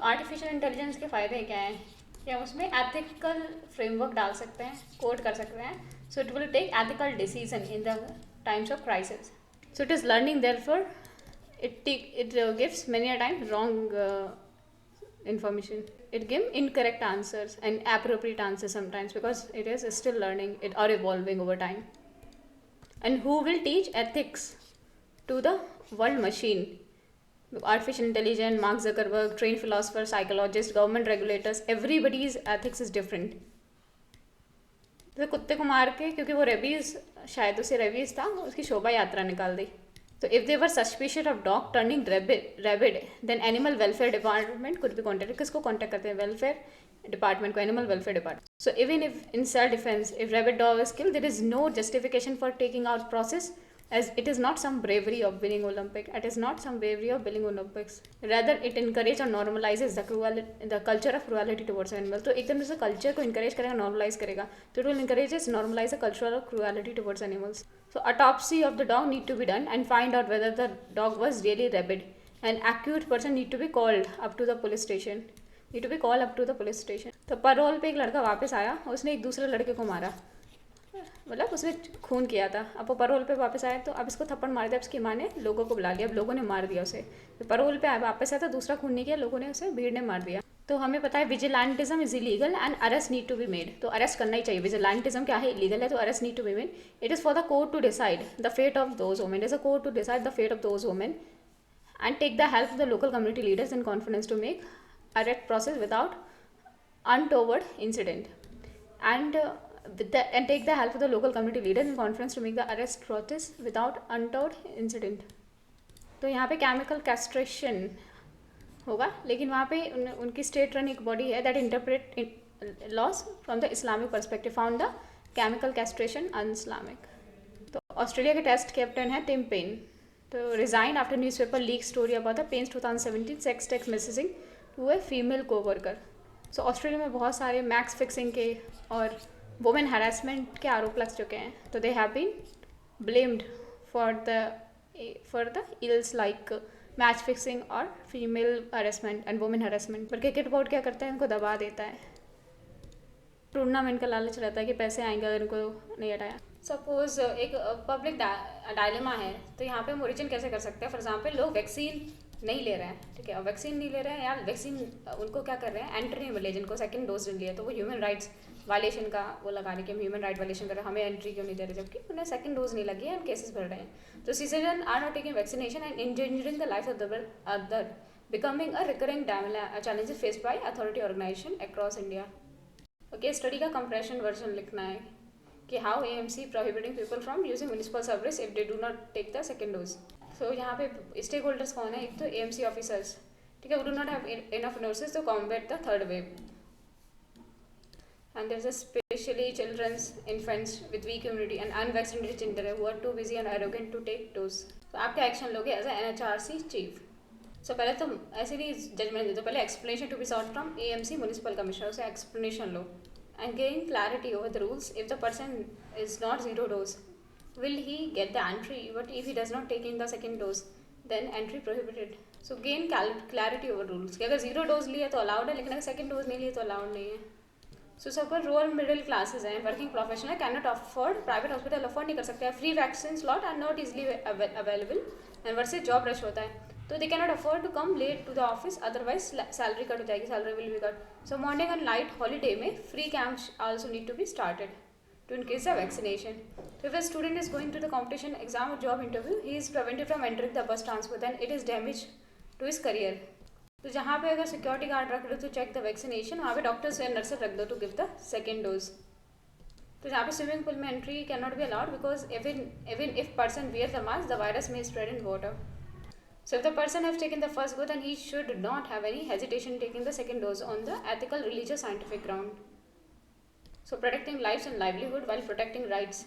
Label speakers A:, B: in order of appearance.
A: तो artificial intelligence के फ़ायदे क्या हैं कि हम उसमें एथिकल फ्रेमवर्क डाल सकते हैं, कोड कर सकते हैं, so it will take ethical decision in the times of crisis. So it is learning, therefore it gives many a time wrong information. It gives incorrect answers and appropriate answers sometimes because it is still learning it or evolving over time. And who will teach ethics to the world machine? Artificial intelligence, Mark Zuckerberg, trained philosophers, psychologists, government regulators, everybody's ethics is different. तो कुत्ते को मार के, क्योंकि वो rabies, शायद उसे rabies था, उसकी शोभा यात्रा निकाल दी. तो if they were suspicious of dog turning rabid then animal welfare department could be contact. किसको कॉन्टेक्ट करते हैं? वेलफेयर डिपार्टमेंट को, animal welfare department. So even if in self defence if rabid dog is killed, there is no justification for taking out process, as it is not some bravery of winning Olympic. It is not some bravery of winning Olympics. Rather, it encourages or normalizes the culture of cruelty towards animals. तो एकदम से culture को encourage करेगा, normalize करेगा. तो it will encourages normalize the culture of cruelty towards animals. So autopsy of the dog need to be done and find out whether the dog was really rabid. An accused person need to be called up to the police station. Need to be called up to the police station. तो parole पे एक लड़का वापस आया, उसने एक दूसरे लड़के को मारा, मतलब उसने खून किया था. अब वो परोल पे वापस आया तो अब इसको थप्पड़ मार दिया. अब इसकी माँ ने लोगों को बुला लिया, अब लोगों ने मार दिया उसे. तो परोल पे वापस आया तो दूसरा खून नहीं किया, लोगों ने उसे, भीड़ ने मार दिया. तो हमें पता है vigilantism is illegal and arrest need to be made. तो अरेस्ट करना ही चाहिए. विजिलेंटिज्म क्या है? इलीगल है, तो arrest need to be made. It is for the court to decide the fate of those women. Is a court to decide the fate of those women and take the help of the local community leaders in confidence to make arrest process without untoward incident and take the help of the local community leaders in conference to make the arrest process without untoward incident. तो यहाँ पे chemical castration होगा, लेकिन वहाँ पे उनकी state run एक body है that interpret laws from the Islamic perspective, found the chemical castration unIslamic. तो ऑस्ट्रेलिया के टेस्ट कैप्टन है टिम पेन. तो resign after newspaper leak story about the Paine's 2017 sex text messaging to a female coworker. So Australia में बहुत सारे max fixing के और women harassment के आरोप लग चुके हैं. तो they have been blamed for the ills like match fixing और female harassment and women harassment. पर क्रिकेट बोर्ड क्या करता है? इनको दबा देता है. टूर्नामेंट का लालच रहता है कि पैसे आएंगे अगर इनको नहीं हटाया. सपोज एक पब्लिक डायलेमा है, तो यहाँ पे हम ओरिजिन कैसे कर सकते हैं? फॉर एग्जाम्पल, लोग वैक्सीन नहीं ले रहे हैं, ठीक है, और वैक्सीन नहीं ले रहे हैं, यार वैक्सीन उनको क्या कर रहे हैं? एंट्री नहीं मिले, जिनको सेकंड डोज नहीं लिया, तो वो ह्यूमन राइट्स वायलेशन का वो लगा रहे कि हम ह्यूमन राइट वायलेशन कर रहे हैं, हमें एंट्री क्यों नहीं दे रहे, जबकि उन्हें सेकंड डोज नहीं लगी है एंड केसेस बढ़ रहे हैं. तो citizen are not taking vaccination and engineering the life of the other, becoming a recurring challenges faced by authority organisation across India. Okay, study का कंप्रेशन वर्जन लिखना है कि how AMC prohibiting people from using municipal service if they do not take the second dose. So यहाँ पे stake holders कौन है? एक तो एएमसी ऑफिसर्स, ठीक है, who do not have enough nurses to combat the third wave. And there's especially children's, infants with weak immunity and unvaccinated children who are too busy and arrogant to take dose. तो आप क्या action लोगे as NHRC chief? सो पहले तो ऐसे नहीं judgement दे दो, पहले explanation to be sought from AMC municipal commissioner, उसे एक्सप्लेनेशन लो and gain clarity over the rules. If the person is not zero dose, will he get the entry? But if he does not take in the second dose, then entry prohibited. So gain clarity over rules कि अगर zero dose लिए तो allowed है, लेकिन अगर second dose नहीं लिए तो अलाउड नहीं है. So suppose rural middle classes हैं, working professional can not afford, private hospital afford नहीं कर सकते हैं, free vaccine slot are not easily available and versus job rush होता है, तो they can not afford to come late to the office, otherwise salary cut हो जाएगी, salary will be cut. So morning and night holiday में free camps also need to be started to increase the vaccination. So if a student is going to the competition exam or job interview, he is prevented from entering the bus transport, then it is damage to his career. तो जहाँ पे अगर security guard रख दो to check the vaccination, वहाँ पे doctors and nurses रख दो to give the second dose. तो जहाँ पे स्विमिंग पूल में entry can not be allowed because even if person wear the mask, the virus may spread in water. So if the person has taken the first dose, then he should not have any hesitation taking the second dose on the ethical, religious, scientific ground. So protecting lives and livelihood while protecting rights.